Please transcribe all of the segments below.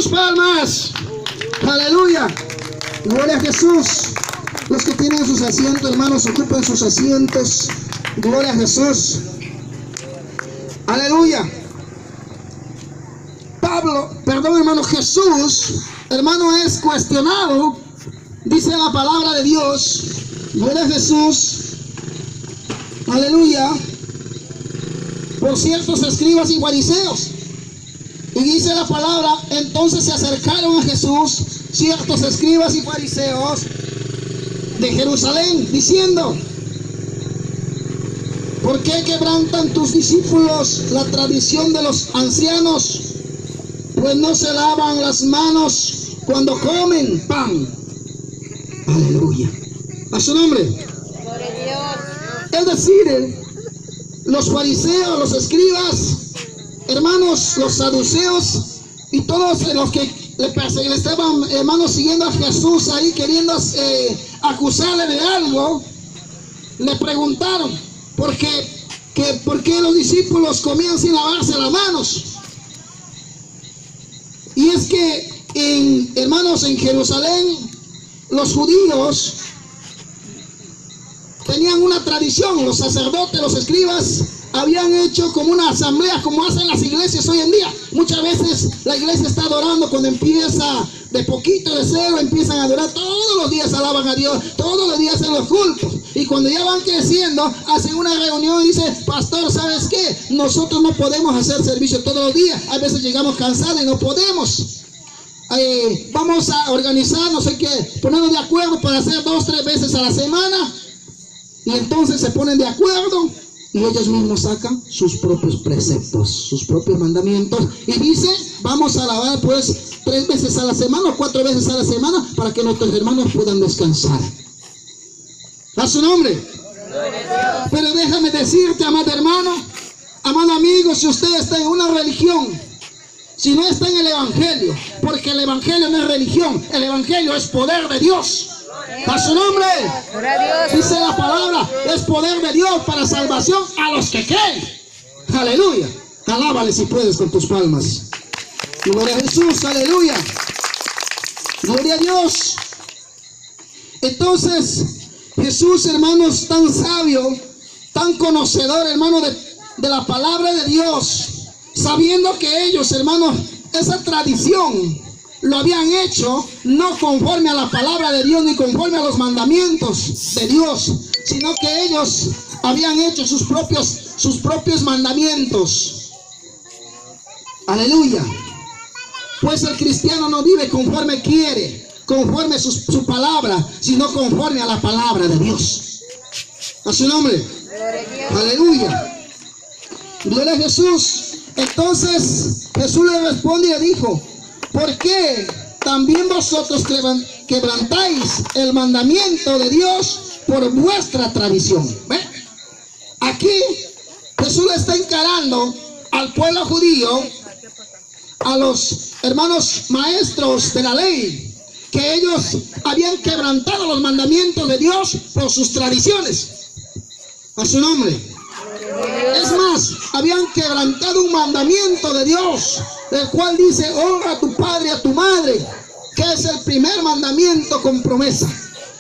tus palmas. Aleluya. Gloria a Jesús. Los que tienen sus asientos, hermanos, ocupen sus asientos. Gloria a Jesús. Aleluya. Hermano, Jesús, hermano, es cuestionado. Dice la palabra de Dios. Gloria a Jesús. Aleluya. Por ciertos escribas y fariseos. Y dice la palabra, entonces se acercaron a Jesús ciertos escribas y fariseos de Jerusalén, diciendo: ¿por qué quebrantan tus discípulos la tradición de los ancianos? Pues no se lavan las manos cuando comen pan. Aleluya. A su nombre. Es decir, los fariseos, los escribas, hermanos, los saduceos y todos los que le estaban, hermanos, siguiendo a Jesús ahí, queriendo acusarle de algo, le preguntaron por qué los discípulos comían sin lavarse las manos. Y es que, hermanos, en Jerusalén, los judíos tenían una tradición. Los sacerdotes, los escribas, habían hecho como una asamblea, como hacen las iglesias hoy en día. Muchas veces la iglesia está adorando cuando empieza de poquito, de cero, empiezan a adorar. Todos los días alaban a Dios, todos los días en los cultos. Y cuando ya van creciendo, hacen una reunión y dicen: pastor, ¿sabes qué? Nosotros no podemos hacer servicio todos los días. A veces llegamos cansados y no podemos. Vamos a organizar, no sé qué, ponernos de acuerdo para hacer 2 o 3 veces a la semana. Y entonces se ponen de acuerdo y ellos mismos sacan sus propios preceptos, sus propios mandamientos, y dice: vamos a alabar pues 3 veces a la semana o 4 veces a la semana para que nuestros hermanos puedan descansar. A su nombre. Pero déjame decirte, amado hermano, amado amigo, si usted está en una religión, si no está en el evangelio, porque el evangelio no es religión, el evangelio es poder de Dios. A su nombre. Dice la palabra, es poder de Dios para salvación a los que creen. Aleluya. Alábale si puedes con tus palmas. Gloria a Jesús, aleluya. Gloria a Dios. Entonces, Jesús, hermanos, tan sabio, tan conocedor, hermano, de la palabra de Dios, sabiendo que ellos, hermanos, esa tradición lo habían hecho no conforme a la palabra de Dios ni conforme a los mandamientos de Dios, sino que ellos habían hecho sus propios mandamientos. Aleluya. Pues el cristiano no vive conforme quiere, conforme su palabra, sino conforme a la palabra de Dios. A su nombre. Aleluya. Gloria a Jesús. Entonces Jesús le responde y le dijo: ¿por qué también vosotros quebrantáis el mandamiento de Dios por vuestra tradición? ¿Ve? Aquí Jesús le está encarando al pueblo judío, a los hermanos maestros de la ley, que ellos habían quebrantado los mandamientos de Dios por sus tradiciones. A su nombre. Es más, habían quebrantado un mandamiento de Dios, el cual dice: honra a tu padre y a tu madre, que es el primer mandamiento con promesa.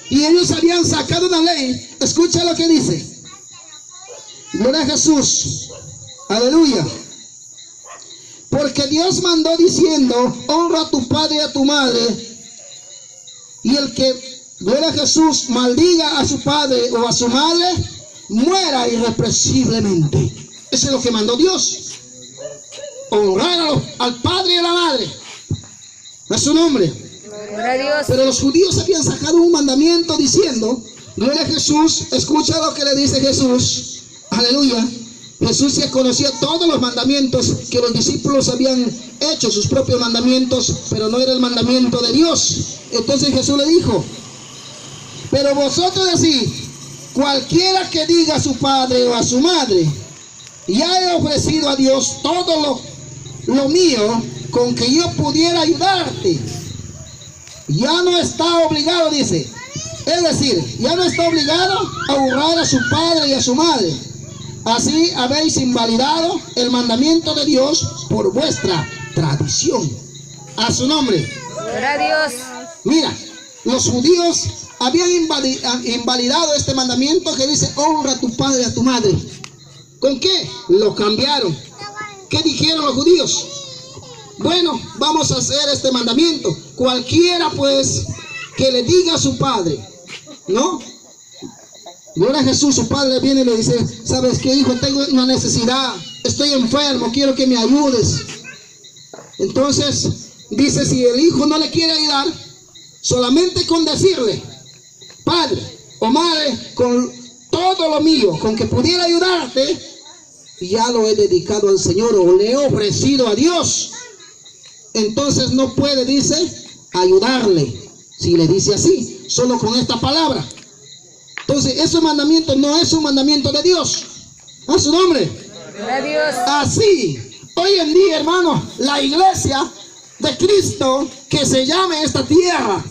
Y ellos habían sacado una ley. Escucha lo que dice. Gloria a Jesús. Aleluya. Porque Dios mandó diciendo: honra a tu padre y a tu madre. Y el que, gloria a Jesús, maldiga a su padre o a su madre, muera irrepresiblemente. Eso es lo que mandó Dios. Honrar al padre y a la madre. A su nombre. Pero los judíos habían sacado un mandamiento diciendo: gloria a Jesús. Escucha lo que le dice Jesús. Aleluya. Jesús ya conocía todos los mandamientos que los discípulos habían hecho, sus propios mandamientos, pero no era el mandamiento de Dios. Entonces Jesús le dijo: pero vosotros decís: cualquiera que diga a su padre o a su madre, ya he ofrecido a Dios todo lo mío con que yo pudiera ayudarte. Ya no está obligado, dice. Es decir, ya no está obligado a honrar a su padre y a su madre. Así habéis invalidado el mandamiento de Dios por vuestra tradición. A su nombre. Gloria a Dios. Mira, los judíos habían invalidado este mandamiento que dice: honra a tu padre y a tu madre. ¿Con qué? Lo cambiaron. ¿Qué dijeron los judíos? Bueno, vamos a hacer este mandamiento. Cualquiera pues que le diga a su padre, ¿no? Gloria a Jesús, su padre viene y le dice: ¿sabes qué, hijo? Tengo una necesidad, estoy enfermo, quiero que me ayudes. Entonces dice, si el hijo no le quiere ayudar, solamente con decirle: padre o madre, con todo lo mío, con que pudiera ayudarte, ya lo he dedicado al Señor o le he ofrecido a Dios. Entonces no puede, dice, ayudarle. Si le dice así, solo con esta palabra. Entonces ese mandamiento no es un mandamiento de Dios. A su nombre. Gloria a Dios. Así, hoy en día, hermano, la iglesia de Cristo que se llame esta tierra,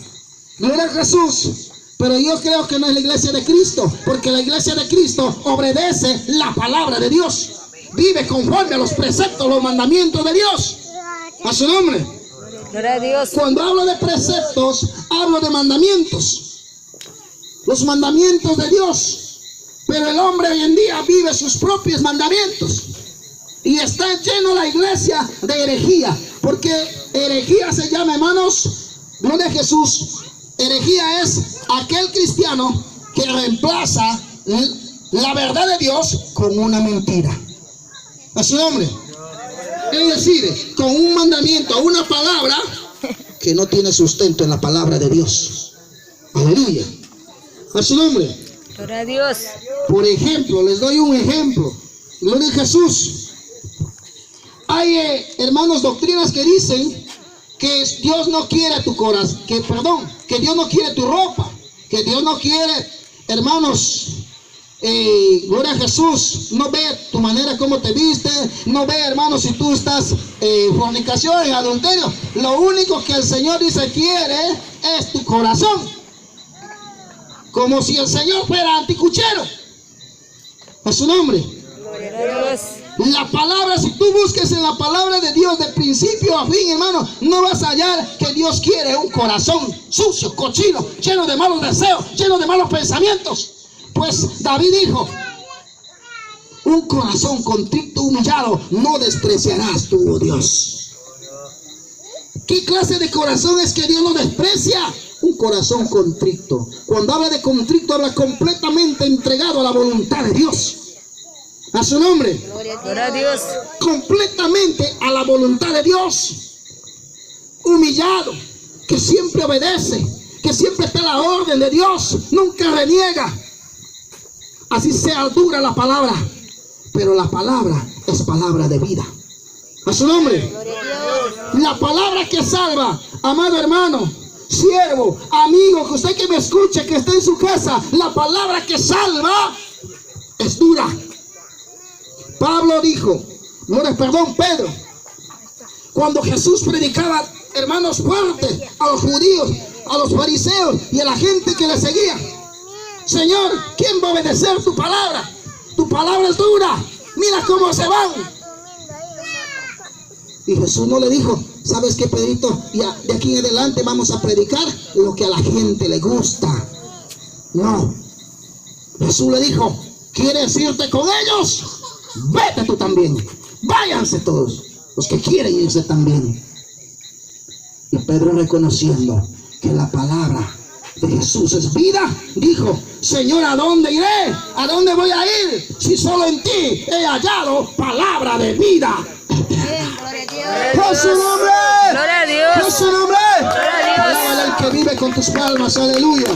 gloria a Jesús, pero yo creo que no es la iglesia de Cristo, porque la iglesia de Cristo obedece la palabra de Dios, vive conforme a los preceptos, los mandamientos de Dios. A su nombre. Gloria a Dios. Cuando hablo de preceptos, hablo de mandamientos, los mandamientos de Dios. Pero el hombre hoy en día vive sus propios mandamientos y está lleno la iglesia de herejía, porque herejía se llama, hermanos, gloria a Jesús, herejía es aquel cristiano que reemplaza la verdad de Dios con una mentira. A su nombre. Es decir, con un mandamiento, una palabra que no tiene sustento en la palabra de Dios. Aleluya. A su nombre. Gloria a Dios. Por ejemplo, les doy un ejemplo. Gloria a Jesús. Hay, hermanos, doctrinas que dicen que Dios no quiere tu corazón, que Dios no quiere tu ropa, que Dios no quiere, hermanos, gloria a Jesús, no ve tu manera como te viste, no ve, hermanos, si tú estás en fornicación, en adulterio. Lo único que el Señor dice quiere es tu corazón. Como si el Señor fuera anticuchero. A su nombre. Gloria a Dios. La palabra, si tú busques en la palabra de Dios de principio a fin, hermano, no vas a hallar que Dios quiere un corazón sucio, cochino, lleno de malos deseos, lleno de malos pensamientos. Pues David dijo: un corazón contrito, humillado, no despreciarás tú, oh Dios. ¿Qué clase de corazón es que Dios no desprecia? Un corazón contrito. Cuando habla de contrito, habla completamente entregado a la voluntad de Dios. A su nombre. Gloria a Dios. Completamente a la voluntad de Dios. Humillado, que siempre obedece, que siempre está a la orden de Dios, nunca reniega. Así sea dura la palabra, pero la palabra es palabra de vida. A su nombre. La palabra que salva, amado hermano, siervo, amigo, que usted que me escuche, que está en su casa, la palabra que salva es dura. Pedro, cuando Jesús predicaba, hermanos, fuerte a los judíos, a los fariseos y a la gente que le seguía: Señor, ¿quién va a obedecer tu palabra? Tu palabra es dura, mira cómo se van. Y Jesús no le dijo: ¿sabes qué, Pedrito? Ya de aquí en adelante vamos a predicar lo que a la gente le gusta. No. Jesús le dijo: ¿quieres irte con ellos? Vete tú también. Váyanse todos los que quieren irse también. Y Pedro, reconociendo que la palabra de Jesús es vida, dijo: Señor, ¿a dónde iré? ¿A dónde voy a ir? Si solo en ti he hallado palabra de vida. ¡Por su nombre! Gloria a Dios. ¡Por su nombre! Gloria a Dios. Alábale al que vive con tus palmas, aleluya.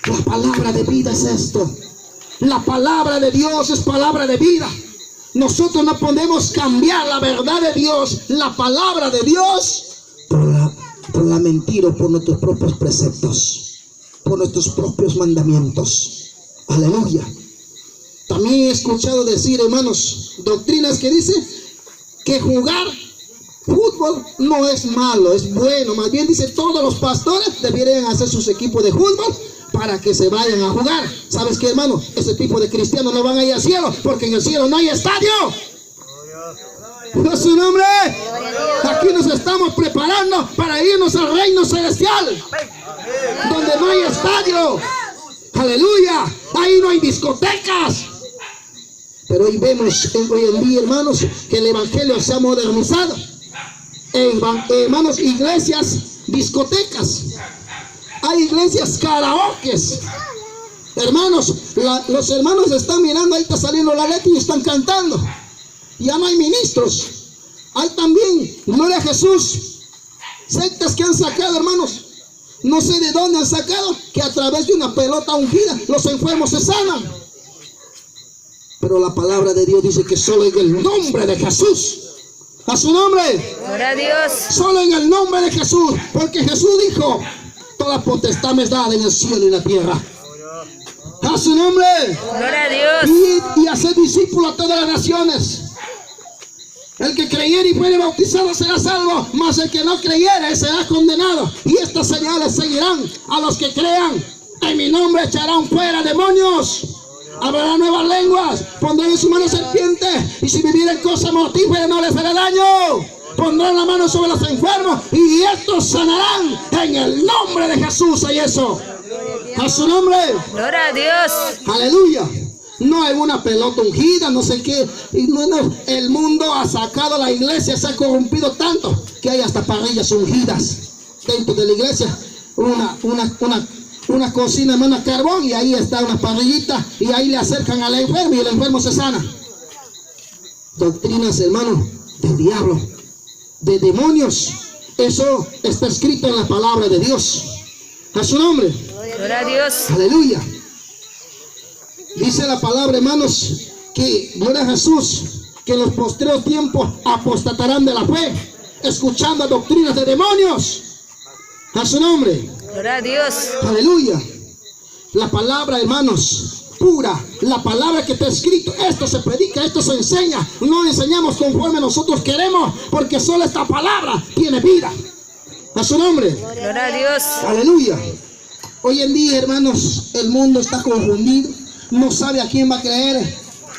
La palabra de vida es esto. La palabra de Dios es palabra de vida. Nosotros no podemos cambiar la verdad de Dios, la palabra de Dios, por la mentira, por nuestros propios preceptos, por nuestros propios mandamientos. Aleluya. También he escuchado decir, hermanos, doctrinas que dicen que jugar fútbol no es malo, es bueno. Más bien dice, todos los pastores deberían hacer sus equipos de fútbol para que se vayan a jugar. ¿Sabes qué, hermano? Ese tipo de cristianos no van a ir al cielo, porque en el cielo no hay estadio. ¡Por su nombre! estamos preparando para irnos al reino celestial, donde no hay estadio. Aleluya. Ahí no hay discotecas. Pero hoy vemos, hoy en día, hermanos, que el evangelio se ha modernizado. Hermanos, iglesias, discotecas. Hay iglesias karaokes. Hermanos, los hermanos están mirando, ahí está saliendo la letra y están cantando. Ya no hay ministros. Hay también, gloria a Jesús, sectas que han sacado, hermanos. No sé de dónde han sacado, que a través de una pelota ungida los enfermos se sanan. Pero la palabra de Dios dice que solo en el nombre de Jesús. A su nombre. Gloria a Dios. Solo en el nombre de Jesús. Porque Jesús dijo: toda potestad me es dada en el cielo y en la tierra. A su nombre. Gloria a Dios. Y hacer discípulos a todas las naciones. El que creyere y fuere bautizado será salvo, mas el que no creyere será condenado. Y estas señales seguirán a los que crean. En mi nombre echarán fuera demonios. Hablarán nuevas lenguas. Pondrán en su mano serpiente. Y si vivieren cosa mortífera no les hará daño. Pondrán la mano sobre los enfermos y estos sanarán. En el nombre de Jesús hay eso. A su nombre. Gloria a Dios. Aleluya. No hay una pelota ungida, no sé qué. El mundo ha sacado a la iglesia, se ha corrompido tanto que hay hasta parrillas ungidas dentro de la iglesia. Una cocina, hermano, a carbón, y ahí está una parrillita y ahí le acercan al enfermo y el enfermo se sana. Doctrinas, hermano, del diablo, de demonios. Eso está escrito en la palabra de Dios. A su nombre. Gloria a Dios. Aleluya. Dice la palabra, hermanos, que, gloria a Jesús, que en los postreros tiempos apostatarán de la fe, escuchando doctrinas de demonios. A su nombre. Gloria a Dios. Aleluya. La palabra, hermanos, pura, la palabra que está escrito, esto se predica, esto se enseña. No enseñamos conforme nosotros queremos, porque solo esta palabra tiene vida. A su nombre. Gloria a Dios. Aleluya. Hoy en día, hermanos, el mundo está confundido. No sabe a quién va a creer.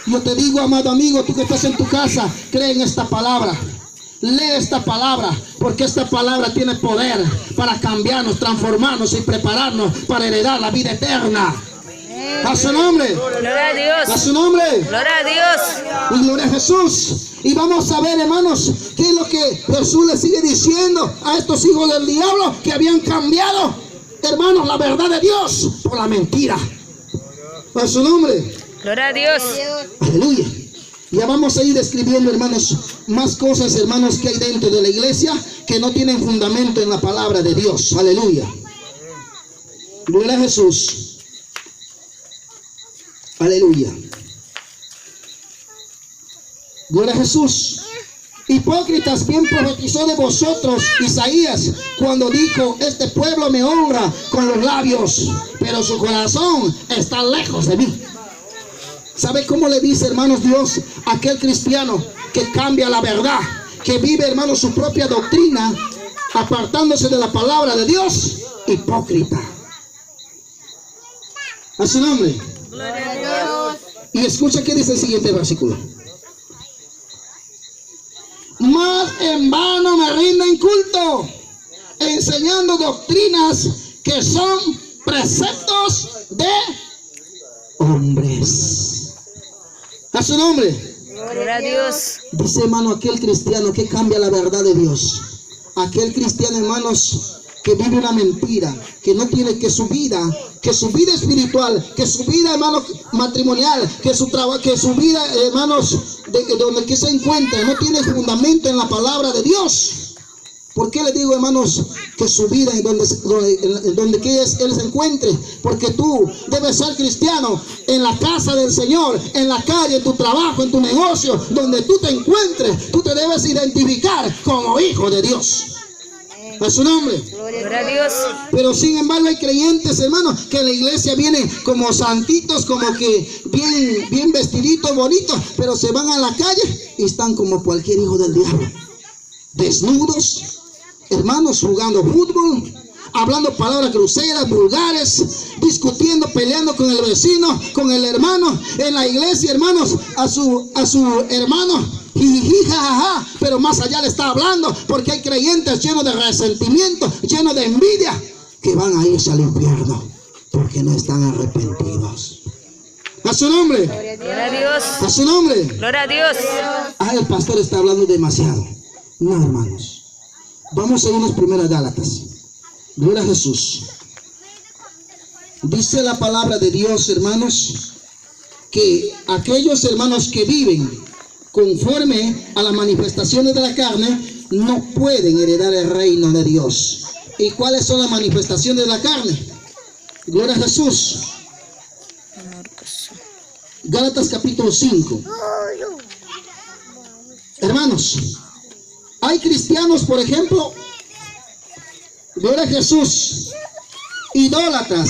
Yo te digo, amado amigo, tú que estás en tu casa, cree en esta palabra. Lee esta palabra, porque esta palabra tiene poder para cambiarnos, transformarnos y prepararnos para heredar la vida eterna. A su nombre. Gloria a Dios. A su nombre. Gloria a Dios. Y gloria a Jesús. Y vamos a ver, hermanos, qué es lo que Jesús le sigue diciendo a estos hijos del diablo que habían cambiado, hermanos, la verdad de Dios por la mentira. A su nombre. Gloria a Dios. Aleluya. Ya vamos a ir describiendo, hermanos, más cosas, hermanos, que hay dentro de la iglesia que no tienen fundamento en la palabra de Dios. Aleluya. Gloria a Jesús. Aleluya. Gloria a Jesús. Hipócritas, bien profetizó de vosotros Isaías cuando dijo: este pueblo me honra con los labios, pero su corazón está lejos de mí. ¿Sabe cómo le dice, hermanos, Dios a aquel cristiano que cambia la verdad, que vive, hermanos, su propia doctrina, apartándose de la palabra de Dios? Hipócrita. A su nombre. Gloria a Dios. Y escucha qué dice el siguiente versículo. Más en vano me rinden culto, enseñando doctrinas que son preceptos de hombres. A su nombre. Gloria a Dios. Dice, hermano, aquel cristiano que cambia la verdad de Dios. Aquel cristiano, hermanos, que vive una mentira, que no tiene, que su vida espiritual, que su vida, hermano, matrimonial, que su trabajo, que su vida, hermanos, de donde que se encuentra, no tiene fundamento en la palabra de Dios. ¿Por qué le digo, hermanos, que su vida en donde que él se encuentre? Porque tú debes ser cristiano en la casa del Señor, en la calle, en tu trabajo, en tu negocio, donde tú te encuentres, tú te debes identificar como hijo de Dios. A su nombre. Gloria a Dios. Pero sin embargo hay creyentes, hermanos, que en la iglesia vienen como santitos, como que bien vestiditos, bonitos, pero se van a la calle y están como cualquier hijo del diablo. Desnudos, hermanos, jugando fútbol, hablando palabras groseras, vulgares, discutiendo, peleando con el vecino, con el hermano, en la iglesia, hermanos, a su hermano, jiji, jajaja, pero más allá le está hablando, porque hay creyentes llenos de resentimiento, llenos de envidia, que van a irse al infierno, porque no están arrepentidos. A su nombre. Gloria a Dios. A su nombre. Gloria a Dios. Ah, el pastor está hablando demasiado. No, hermanos. Vamos a irnos primero a Gálatas. Gloria a Jesús. Dice la palabra de Dios, hermanos, que aquellos hermanos que viven conforme a las manifestaciones de la carne no pueden heredar el reino de Dios. ¿Y cuáles son las manifestaciones de la carne? Gloria a Jesús. Gálatas capítulo 5. Hermanos, hay cristianos, por ejemplo, gloria a Jesús, idólatras.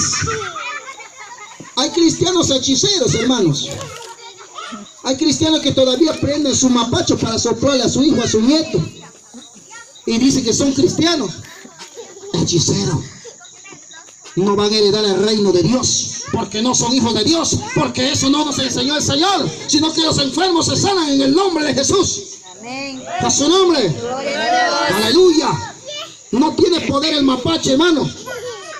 Hay cristianos hechiceros, hermanos. Hay cristianos que todavía prenden su mapacho para soplarle a su hijo, a su nieto, y dicen que son cristianos. Hechiceros. No van a heredar el reino de Dios, porque no son hijos de Dios, porque eso no nos enseñó el Señor, sino que los enfermos se sanan en el nombre de Jesús. Amén. A su nombre. Aleluya. No tiene poder el mapache, hermano.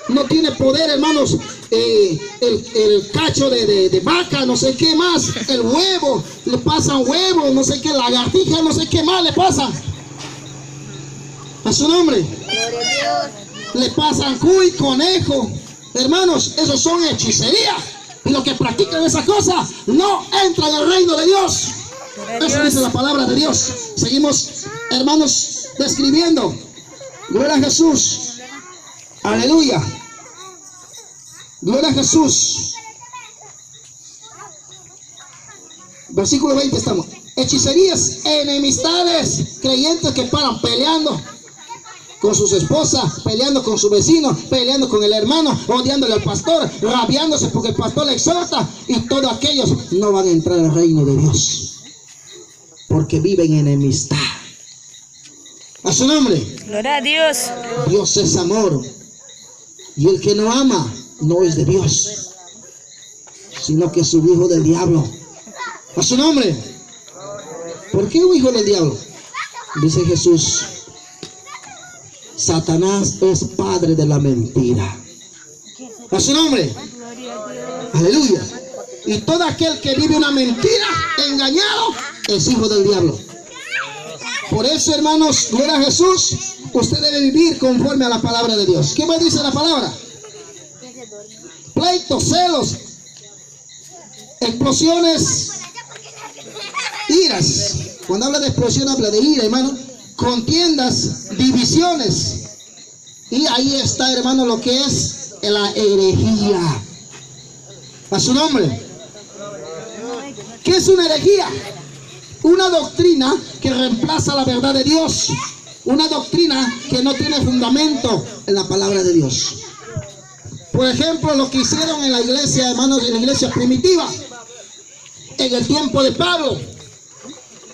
No tiene poder, hermanos, el cacho de vaca, no sé qué más, el huevo, le pasan huevos, no sé qué, lagartija, no sé qué más le pasan. A su nombre. Le pasan cuy, conejo. Hermanos, esos son hechicería. Y los que practican esas cosas no entran al reino de Dios. Eso dice la palabra de Dios. Seguimos, hermanos, describiendo. Gloria a Jesús. Aleluya. Gloria a Jesús. Versículo 20 estamos. Hechicerías, enemistades, creyentes que paran peleando con sus esposas, peleando con su vecino, peleando con el hermano, odiándole al pastor, rabiándose porque el pastor le exhorta, y todos aquellos no van a entrar al reino de Dios, porque viven en enemistad. A su nombre. Gloria a Dios. Dios es amor, y el que no ama no es de Dios, sino que es un hijo del diablo. A su nombre. ¿Por qué un hijo del diablo? Dice Jesús: Satanás es padre de la mentira. A su nombre. Aleluya. Y todo aquel que vive una mentira, engañado, es hijo del diablo. Por eso, hermanos, gloria a Jesús, usted debe vivir conforme a la palabra de Dios. ¿Qué más dice la palabra? Pleitos, celos, explosiones, iras. Cuando habla de explosión, habla de ira, hermano. Contiendas, divisiones. Y ahí está, hermano, lo que es la herejía. A su nombre. ¿Qué es una herejía? Una doctrina que reemplaza la verdad de Dios. Una doctrina que no tiene fundamento en la palabra de Dios. Por ejemplo, lo que hicieron en la iglesia, hermanos, en la iglesia primitiva, en el tiempo de Pablo.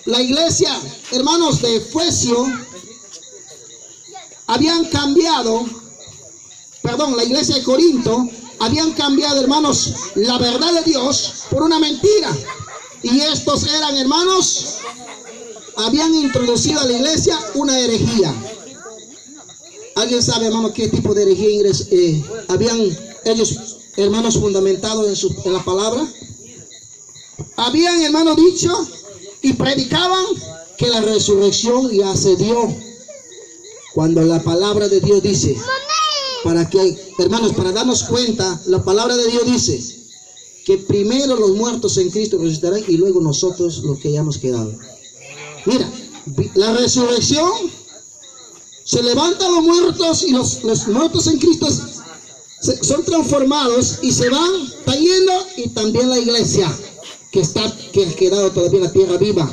La iglesia, hermanos, de Efesio, habían cambiado, la iglesia de Corinto, habían cambiado, hermanos, la verdad de Dios por una mentira. Y estos eran, hermanos, habían introducido a la iglesia una herejía. ¿Alguien sabe, hermano, qué tipo de herejía habían ellos, hermanos, fundamentado en la palabra? Habían, hermano, dicho y predicaban que la resurrección ya se dio, cuando la palabra de Dios dice, para que, hermanos, para darnos cuenta, la palabra de Dios dice que primero los muertos en Cristo resucitarán y luego nosotros los que hayamos quedado. Mira, la resurrección, se levantan los muertos y los muertos en Cristo son transformados y se van cayendo, y también la iglesia que ha quedado todavía en la tierra viva.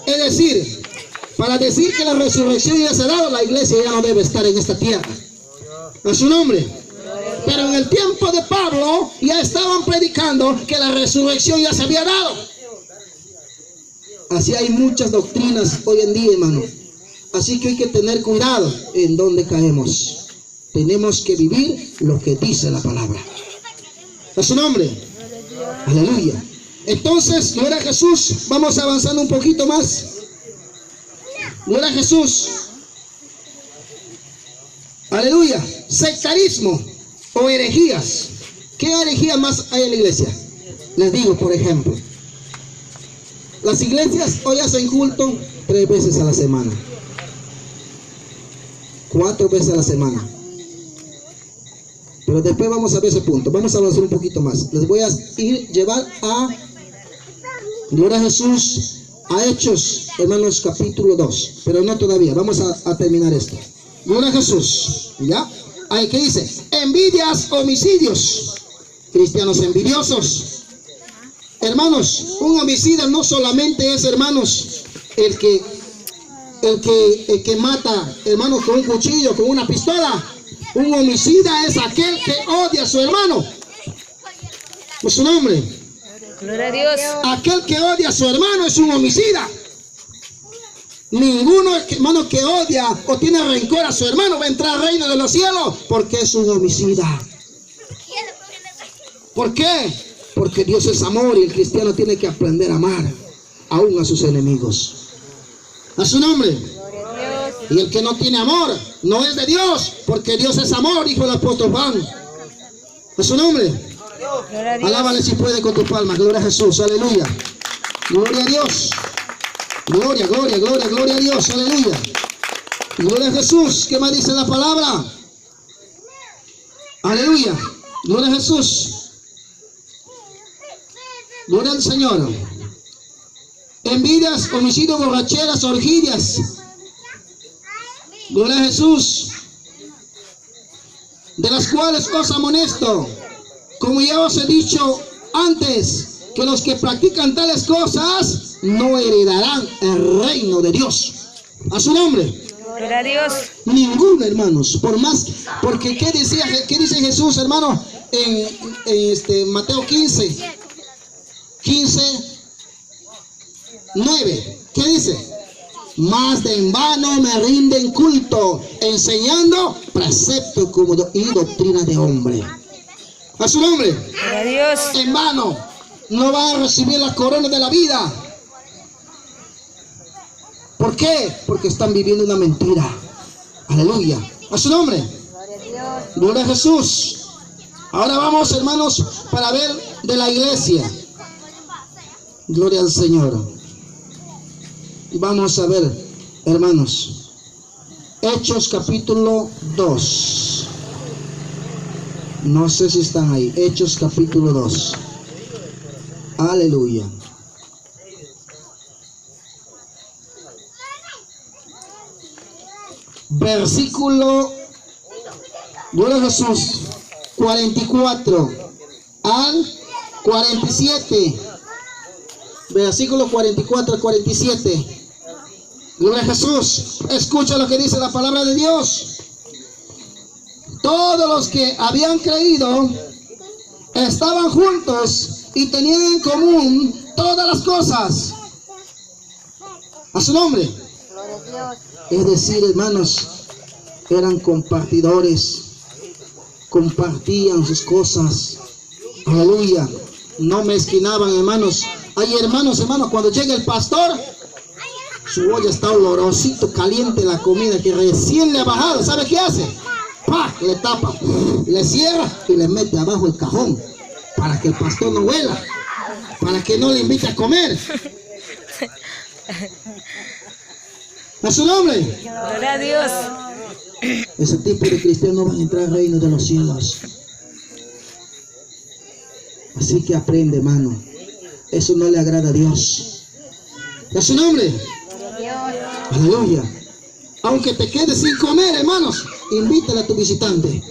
Es decir, para decir que la resurrección ya se ha dado, la iglesia ya no debe estar en esta tierra. A su nombre. Pero en el tiempo de Pablo ya estaban predicando que la resurrección ya se había dado. Así hay muchas doctrinas hoy en día, hermano. Así que hay que tener cuidado en donde caemos. tenemos que vivir lo que dice la palabra. ¿A su nombre? Aleluya. Entonces, gloria a Jesús. Vamos avanzando un poquito más. Gloria a Jesús. Aleluya. Sectarismo o herejías. ¿Qué herejía más hay en la iglesia? Les digo, por ejemplo, las iglesias hoy hacen culto 3 veces a la semana, 4 veces a la semana. Pero después vamos a ver ese punto. Vamos a avanzar un poquito más. Les voy a llevar a, gloria a Jesús, a Hechos, hermanos, capítulo 2. Pero no todavía. Vamos a terminar esto. Gloria a Jesús. ¿Ya? Ahí que dice, envidias, homicidios. Cristianos envidiosos. Hermanos, un homicida no solamente es, hermanos, el que mata, hermanos, con un cuchillo, con una pistola. Un homicida es aquel que odia a su hermano. Por su nombre. Gloria a Dios. Aquel que odia a su hermano es un homicida. Ninguno, hermano, que odia o tiene rencor a su hermano va a entrar al reino de los cielos, porque es un homicida. ¿Por qué? Porque Dios es amor y el cristiano tiene que aprender a amar aún a sus enemigos. A su nombre. Y el que no tiene amor no es de Dios, porque Dios es amor, dijo el apóstol Juan. A su nombre. Alábale si puede con tus palmas. Gloria a Jesús, aleluya. Gloria a Dios. Gloria, gloria, gloria, gloria a Dios, aleluya. Gloria a Jesús. ¿Qué más dice la palabra? Aleluya. Gloria a Jesús. Gloria al Señor. Envidias, homicidios, borracheras, orgías. Gloria a Jesús. De las cuales os amonesto, como ya os he dicho antes, que los que practican tales cosas no heredarán el reino de Dios. A su nombre. Gloria a Dios. Ninguno, hermanos, por más, porque ¿qué dice Jesús, hermano, en Mateo 15, 9? ¿Qué dice? Más de en vano me rinden culto, enseñando preceptos y doctrina de hombre. A su nombre. Gloria a Dios. En vano no van a recibir la corona de la vida. ¿Por qué? Porque están viviendo una mentira. Aleluya. A su nombre. Gloria a Jesús. Ahora vamos, hermanos, para ver de la iglesia. Gloria al Señor. Vamos a ver, hermanos, Hechos capítulo 2. No sé si están ahí. Hechos capítulo 2. Aleluya. Versículo, gloria a Jesús, 44 al 47. Versículo 44 al 47. Gloria a Jesús. Escucha lo que dice la palabra de Dios. Todos los que habían creído estaban juntos y tenían en común todas las cosas. A su nombre. Es decir, hermanos, eran compartidores, compartían sus cosas. Aleluya. No mezquinaban, hermanos. Hay hermanos, cuando llega el pastor, su olla está olorosito, caliente la comida que recién le ha bajado. ¿Sabe qué hace? ¡Pah! Le tapa, le cierra y le mete abajo el cajón para que el pastor no huela, para que no le invite a comer. A su nombre. Gloria a Dios. Ese tipo de cristianos no van a entrar al reino de los cielos. Así que aprende, hermano. Eso no le agrada a Dios. A su nombre. Aleluya. Aunque te quedes sin comer, hermanos, invítale a tu visitante.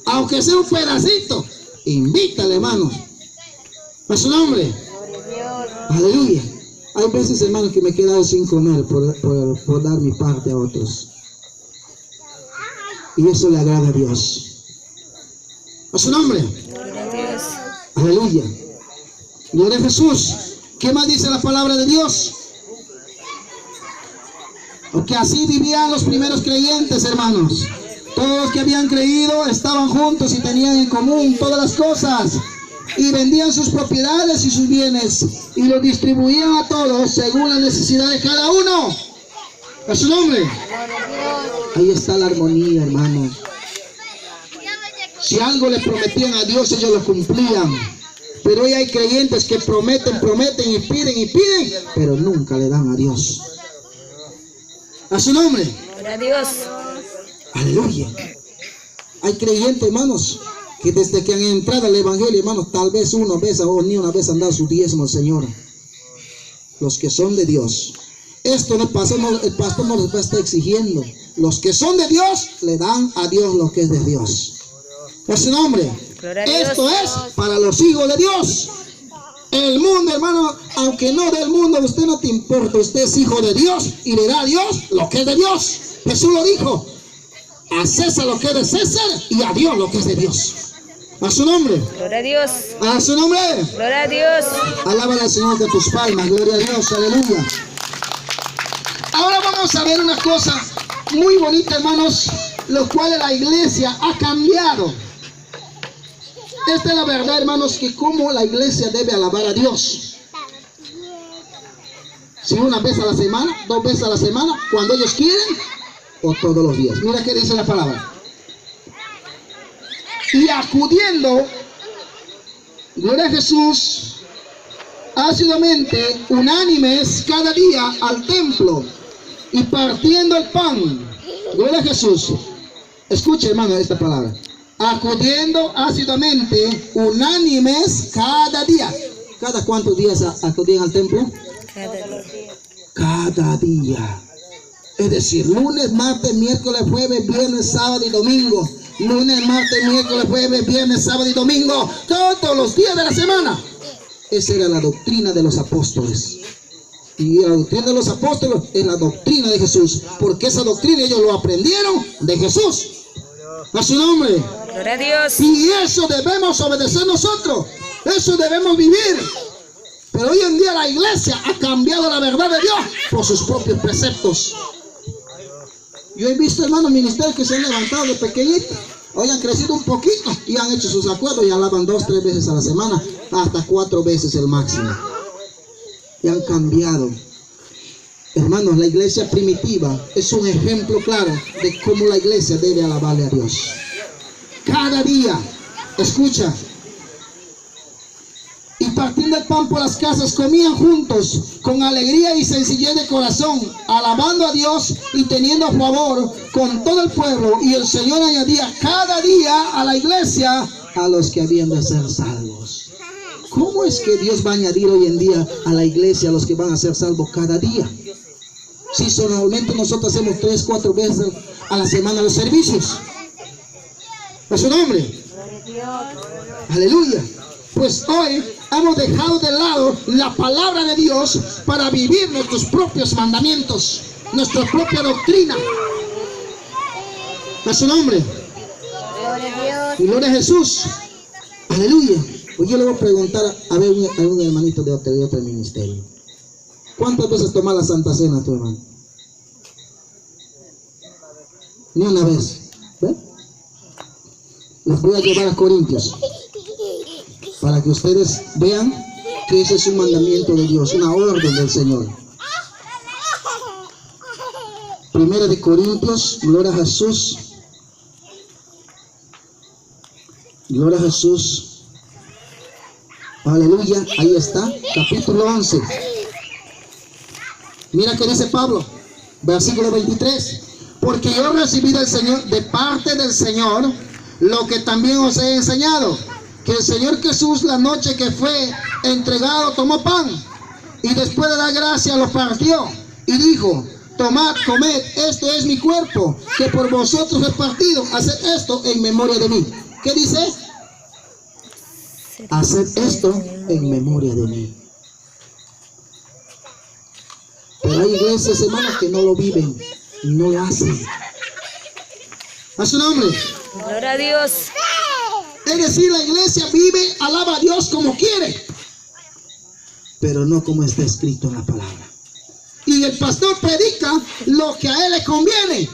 Aunque sea un pedacito, invítale, hermanos. A su nombre. Aleluya. Hay veces, hermanos, que me he quedado sin comer por dar mi parte a otros. Y eso le agrada a Dios. A su nombre. Aleluya. Gloria a Jesús. ¿Qué más dice la palabra de Dios? Porque así vivían los primeros creyentes, hermanos. Todos los que habían creído estaban juntos y tenían en común todas las cosas. Y vendían sus propiedades y sus bienes y los distribuían a todos según la necesidad de cada uno. A su nombre. Ahí está la armonía, hermano. Si algo le prometían a Dios, ellos lo cumplían. Pero hoy hay creyentes que prometen y piden, pero nunca le dan a Dios. A su nombre. Gloria a Dios. Aleluya. Hay creyentes, hermanos, que desde que han entrado al evangelio, hermanos, tal vez una vez o ni una vez han dado su diezmo al Señor. Los que son de Dios. Esto el pastor no les va a estar exigiendo. Los que son de Dios, le dan a Dios lo que es de Dios. A su nombre. Esto es para los hijos de Dios. El mundo, hermano, aunque no del mundo, a usted no te importa. Usted es hijo de Dios y le da a Dios lo que es de Dios. Jesús lo dijo. A César lo que es de César y a Dios lo que es de Dios. A su nombre. Gloria a Dios. A su nombre. Gloria a Dios. Alábale al Señor con tus palmas. Gloria a Dios. Aleluya. Ahora vamos a ver una cosa muy bonita, hermanos, lo cual la iglesia ha cambiado. Esta es la verdad, hermanos, que cómo la iglesia debe alabar a Dios. Si una vez a la semana, 2 veces a la semana, cuando ellos quieren, o todos los días. Mira qué dice la palabra. Y acudiendo, gloria a Jesús, asiduamente, unánimes cada día al templo y partiendo el pan. Gloria a Jesús. Escuche, hermano, esta palabra. Acudiendo asiduamente, unánimes cada día. ¿Cada cuántos días acudían al templo? Cada día. Es decir, lunes, martes, miércoles, jueves, viernes, sábado y domingo. Lunes, martes, miércoles, jueves, viernes, sábado y domingo. Todos los días de la semana. Esa era la doctrina de los apóstoles. Y la doctrina de los apóstoles es la doctrina de Jesús. Porque esa doctrina ellos lo aprendieron de Jesús. A su nombre. Gloria a Dios. Y eso debemos obedecer nosotros. Eso debemos vivir. Pero hoy en día la iglesia ha cambiado la verdad de Dios por sus propios preceptos. Yo he visto, hermanos, ministerios que se han levantado de pequeñitos. Hoy han crecido un poquito y han hecho sus acuerdos y alaban 2, 3 veces a la semana, hasta 4 veces el máximo. Y han cambiado. Hermanos, la iglesia primitiva es un ejemplo claro de cómo la iglesia debe alabarle a Dios. Cada día, escucha. Y partiendo el pan por las casas, comían juntos con alegría y sencillez de corazón, alabando a Dios y teniendo favor con todo el pueblo. Y el Señor añadía cada día a la iglesia a los que habían de ser salvos. ¿Cómo es que Dios va a añadir hoy en día a la iglesia a los que van a ser salvos cada día? Si normalmente nosotros hacemos 3, 4 veces a la semana los servicios. ¿A su nombre? Aleluya. Pues hoy hemos dejado de lado la palabra de Dios para vivir nuestros propios mandamientos, nuestra propia doctrina. A su nombre. Gloria a Jesús. Aleluya. Pues yo le voy a preguntar a ver a un hermanito de otro ministerio. ¿Cuántas veces tomas la Santa Cena tu hermano? Ni una vez. ¿Ve? Les voy a llevar a Corintios para que ustedes vean que ese es un mandamiento de Dios, una orden del Señor. Primera de Corintios, gloria a Jesús. Gloria a Jesús. Aleluya, ahí está, capítulo 11. Mira que dice Pablo, versículo 23. Porque yo recibí del Señor, de parte del Señor, lo que también os he enseñado. Que el Señor Jesús, la noche que fue entregado, tomó pan. Y después de dar gracia lo partió. Y dijo, tomad, comed, esto es mi cuerpo, que por vosotros es partido. Haced esto en memoria de mí. ¿Qué dice? Haced esto en memoria de mí. Pero hay iglesias, hermanos, que no lo viven, no lo hacen. A su nombre. Gloria a Dios. Es decir, la iglesia vive, alaba a Dios como quiere, pero no como está escrito en la palabra. Y el pastor predica lo que a él le conviene,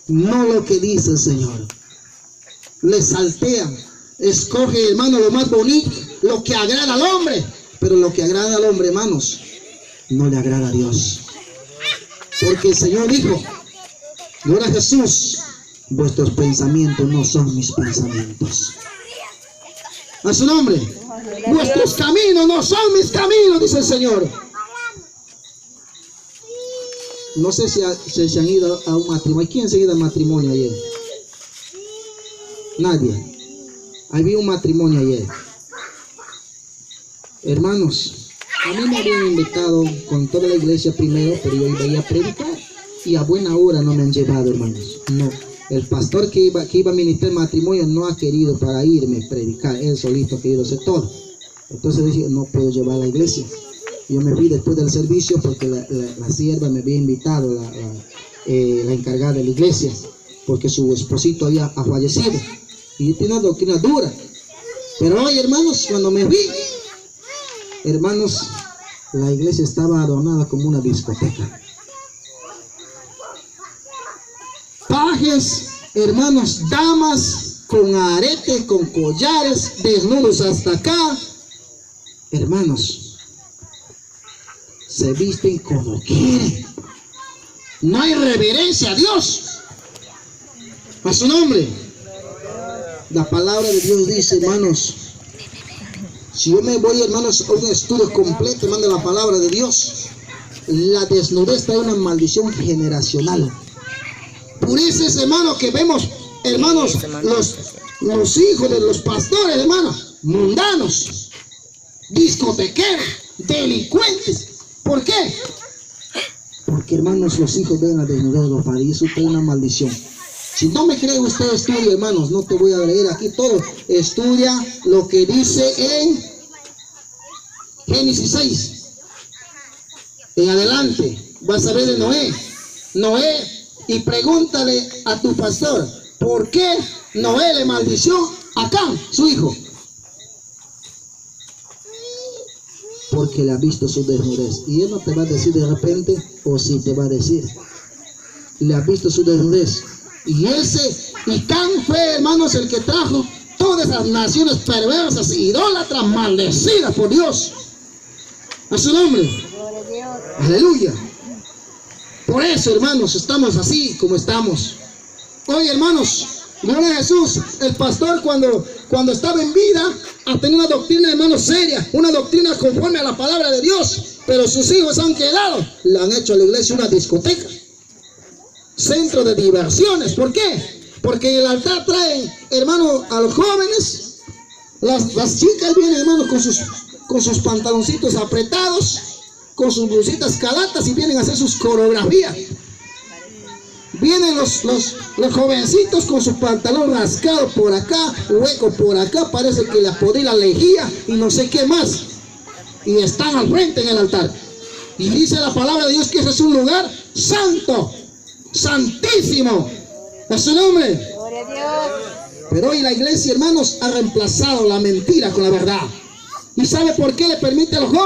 no lo que dice el Señor. Le saltean, escoge, hermano, lo más bonito, lo que agrada al hombre. Pero lo que agrada al hombre, hermanos, no le agrada a Dios. Porque el Señor dijo, gloria a Jesús, vuestros pensamientos no son mis pensamientos. A su nombre. Vuestros caminos no son mis caminos, dice el Señor. No sé si se han ido a un matrimonio. ¿Quién se ha ido al matrimonio ayer? Nadie. Había un matrimonio ayer. Hermanos, a mí me habían invitado con toda la iglesia primero, pero yo iba a predicar. Y a buena hora no me han llevado, hermanos. No. El pastor que iba a ministrar el matrimonio no ha querido para irme a predicar. Él solito ha querido hacer todo. Entonces dije, no puedo llevar a la iglesia. Yo me fui después del servicio porque la sierva me había invitado, la encargada de la iglesia, porque su esposito había fallecido. Y tiene una doctrina dura. Pero hoy, hermanos, cuando me vi, hermanos, la iglesia estaba adornada como una discoteca. Pajes, hermanos, damas con aretes, con collares, desnudos hasta acá. Hermanos, se visten como quieren. No hay reverencia a Dios. A su nombre. La palabra de Dios dice, hermanos, si yo me voy, hermanos, a un estudio completo, hermano, de la palabra de Dios, la desnudez trae una maldición generacional. Por eso es, hermano, que vemos, hermanos, los hijos de los pastores, hermanos, mundanos, discotequeros, delincuentes. ¿Por qué? Porque, hermanos, los hijos ven la desnudez de los padres y eso trae una maldición. Si no me cree usted, estudia, hermanos, no te voy a leer aquí todo. Estudia lo que dice en Génesis 6. En adelante, vas a ver de Noé. Noé, y pregúntale a tu pastor, ¿por qué Noé le maldició a Cam, su hijo? Porque le ha visto su desnudez. Y él no te va a decir de repente, o sí te va a decir. Le ha visto su desnudez. Y Cam fue, hermanos, el que trajo todas esas naciones perversas, idólatras, maldecidas por Dios. A su nombre. Aleluya. Por eso, hermanos, estamos así como estamos. Hoy, hermanos, gloria a Jesús. El pastor cuando estaba en vida ha tenido una doctrina, hermanos, seria, una doctrina conforme a la palabra de Dios. Pero sus hijos han quedado, le han hecho a la iglesia una discoteca, centro de diversiones. ¿Por qué? Porque en el altar traen, hermano, a los jóvenes. Las chicas vienen, hermanos, con sus pantaloncitos apretados, con sus blusitas calatas, y vienen a hacer sus coreografías. Vienen los jovencitos con su pantalón rascado por acá, hueco por acá, parece que le podí la lejía y no sé qué más. Y están al frente en el altar. Y dice la palabra de Dios que ese es un lugar santo, santísimo. A su nombre. Gloria a Dios. Pero hoy la iglesia, hermanos, ha reemplazado la mentira con la verdad. ¿Y sabe por qué le permite a los jóvenes